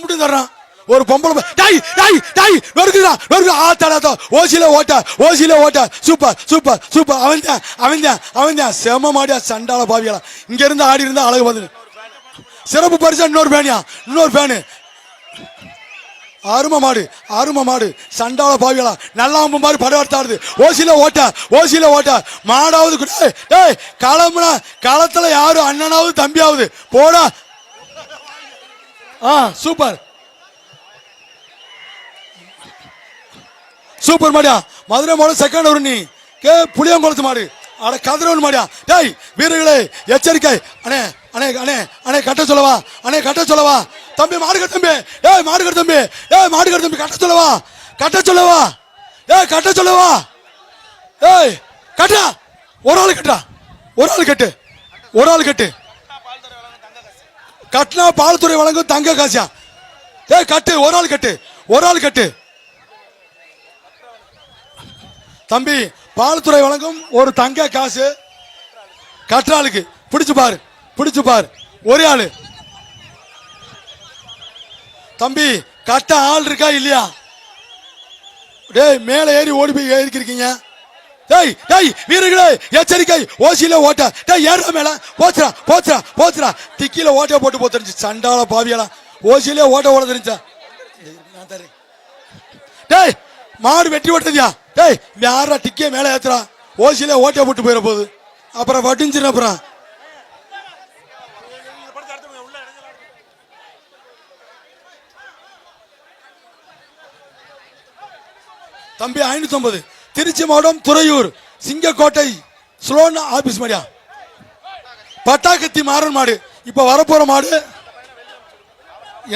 அப்படி தர்றான் ஒரு பொம்பளை ஓசியில ஓட்ட சூப்பர் சூப்பர் சூப்பர் அவன் செம மாடியா சண்டால பாவியலாம் இங்க இருந்து ஆடி இருந்தா அழகு பார்த்து சிறப்பு பரிசா இன்னொரு ஃபேனு அருமை மாடு சண்டால பாவியலா நல்லா மாதிரி படம் எடுத்தாடுது ஓசியில ஓட்ட மாடாவது களம்னா களத்துல யாரும் அண்ணனாவது தம்பியாவது போடா சூப்பர் மாடியா மதுரை மாடு செகண்ட் ஒரு நீ புளியங்குளத்து மாடு அட கதிரவன் மாடியா டேய் வீரர்களே எச்சரிக்கை அண்ணே அண்ணே அண்ணே அண்ணே கட்ட சொல்லவா தம்பி மாடு தம்பி மாடு தம்பி கட்ட சொல்லவா கட்டா ஒரு ஆள் கட்டு கட்டினா பால்துறை வழங்கும் தங்க காசியா கட்டு ஒரு ஆள் கட்டு தம்பி பால்துறை வழங்கும் ஒரு தங்க காசு கற்றாளுக்கு பிடிச்சு பாரு ஒரே ஆளு தம்பி கட்ட ஆள் இருக்கா இல்லையா டேய் மேல ஏறி ஓடி போய் ஏறிக்கிறீங்க டேய் வீரர்களே எச்சரிக்கை ஓசியில ஓட்ட டேய் ஏறா மேல போச்சுடா திக்கில ஓட்ட போட்டு போத்துருச்சு சண்டால பாவியலாம் ஓசியிலே ஓட தெரிஞ்சா டேய் மாடு வெட்டி ஓட்டதியா டேய் யாரா டிக்கே மேல ஏத்துறா ஓசியில ஓட்ட போட்டு போயிட போகுது அப்புறம் வட்டிஞ்சிரு அப்புறம் தம்பி 550 திருச்சி மாவட்டம் துறையூர் சிங்கக்கோட்டை ஸ்லோன் ஆபீஸ் மாடியா பட்டாக்கத்தி மாறன் மாடு இப்ப வரப்போற மாடு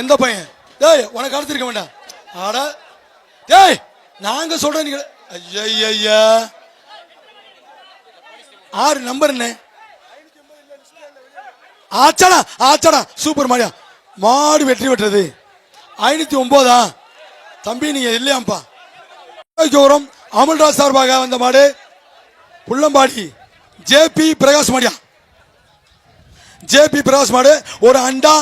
எந்த பையன் டேய் உனக்கு அடுத்திருக்க வேண்டாம் ஆடா டேய் நாங்க சொல்றேன் நீங்க ஐயா 6 நம்பர் என்ன ஆச்சடா சூப்பர் மாடியா மாடு வெற்றி பெற்றது 509 தம்பி நீங்க இல்லையாம்பா அமல்ராஜ் சார்பாக வந்த மாடு புள்ளம்பாடி ஜேபி பிரகாஷ் மாடு ஒரு அண்டா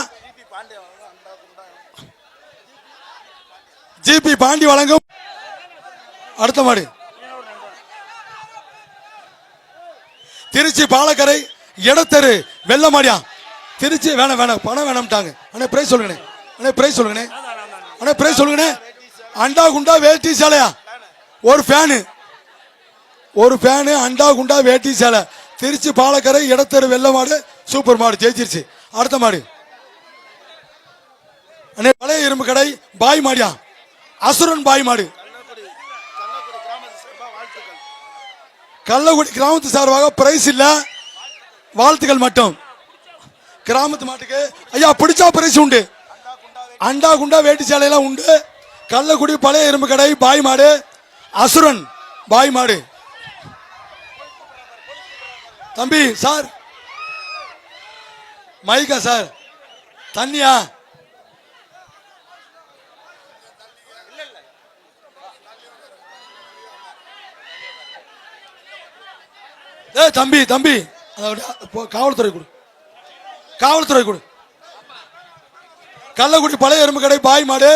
ஜிபி பாண்டி வழங்கும் அடுத்த மாடு திருச்சி பாலக்கரை இடத்தெரு வெள்ளமாடியா திருச்சி வேணாம் பணம் வேணாம்ட்டாங்க அண்ணே பிரைஸ் சொல்லுங்கண்ணே அண்டா குண்டா வேட்டி சேலையா ஒரு ஃபேனு அண்டா குண்டா வேட்டி சேலை திருச்சி பாலக்கரை இடத்தெரு வெள்ள மாடு சூப்பர் மாடு ஜெயிச்சிருச்சு அடுத்த மாடு அண்ணே பழைய இரும்பு கடை பாய் மாடியா அசுரன் பாய் மாடு கள்ளக்குடி கிராமத்து சார்பாக பிரைஸ் இல்ல வாழ்த்துக்கள் மட்டும் கிராமத்து மாட்டுக்கு ஐயா பிடிச்சா பிரைஸ் உண்டு அண்டா குண்டா வேட்டி சேலையெல்லாம் உண்டு கள்ளக்குடி பழைய இரும்பு கடை பாய் மாடு அசுரன் பாய் மாடு தம்பி சார் மைக்கா சார் தண்ணியா தம்பி காவல்துறை கொடு கள்ளக்குடி பழைய எறும்பு கடை பாய் மாடு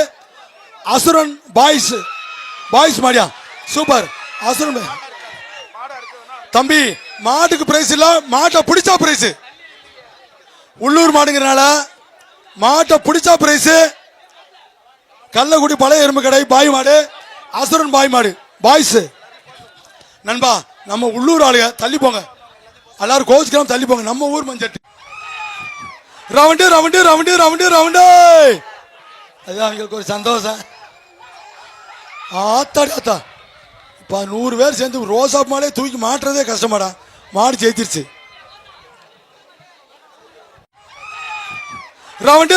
அசுரன் பாய்ஸ் மாடியா சூப்பர் அசுரன் தம்பி மாட்டுக்கு பிரைஸ் இல்ல மாட்டை பிடிச்சா பிரைஸ் உள்ளூர் மாடுங்கிறனால மாட்டை பிடிச்சா பிரைஸ் கள்ளக்குடி பழைய எறும்பு கடை பாய் மாடு அசுரன் பாய் மாடு பாய்ஸ் நண்பா நம்ம உள்ளூர் ஆளுங்க தள்ளி போங்க எல்லாரும் கோச்சுக்கலாம் தள்ளி போங்க நம்ம ஊர் மஞ்சட்டு ரவுண்டு அதுதான் அவங்களுக்கு ஒரு சந்தோஷம் ஆத்தா இப்ப 100 பேர் சேர்ந்து ரோசா மாலே தூக்கி மாட்டுறதே கஷ்டமாடா மாடு ஜெயிச்சிருச்சு ரவுண்டு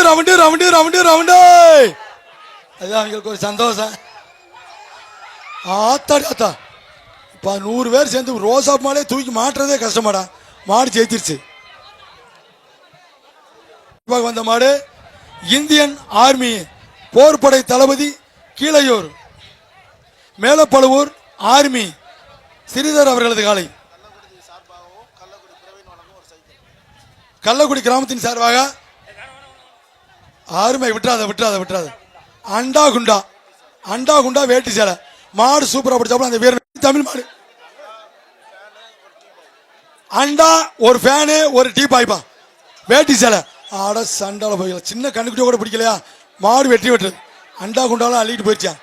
அதுதான் அவங்களுக்கு ஒரு சந்தோஷம் ஆத்தா இப்ப 100 பேர் சேர்ந்து ரோசா மாலே தூக்கி மாட்டுறதே கஷ்டமாடா மாடு ஜெயிச்சிருச்சு வந்த மாடு இந்தியன் ஆர்மி போர்படை தளபதி கீழையூர் மேலப்பழுவூர் ஆர்மி ஸ்ரீதர் அவர்களது காலை கள்ளக்குடி கிராமத்தின் சார்பாக அருமை, விட்டுறாத விட்டுறாத விட்டுறாத. அண்டா குண்டா, அண்டா குண்டா வேட்டி சேலை மாடு சூப்பரா பிடிச்சாப்புல அந்த வீரன் தமிழ் மாடு. அண்டா ஒரு ஃபேனு ஒரு டீ பாய்ப்பா வேட்டி சேலை. ஆட சண்டால போய் சின்ன கண்ணுக்குட்டிய கூட பிடிக்கலையா, மாடு வெற்றி வெட்டுறது. அண்டா குண்டாலாம் அள்ளிட்டு போயிடுச்சான்.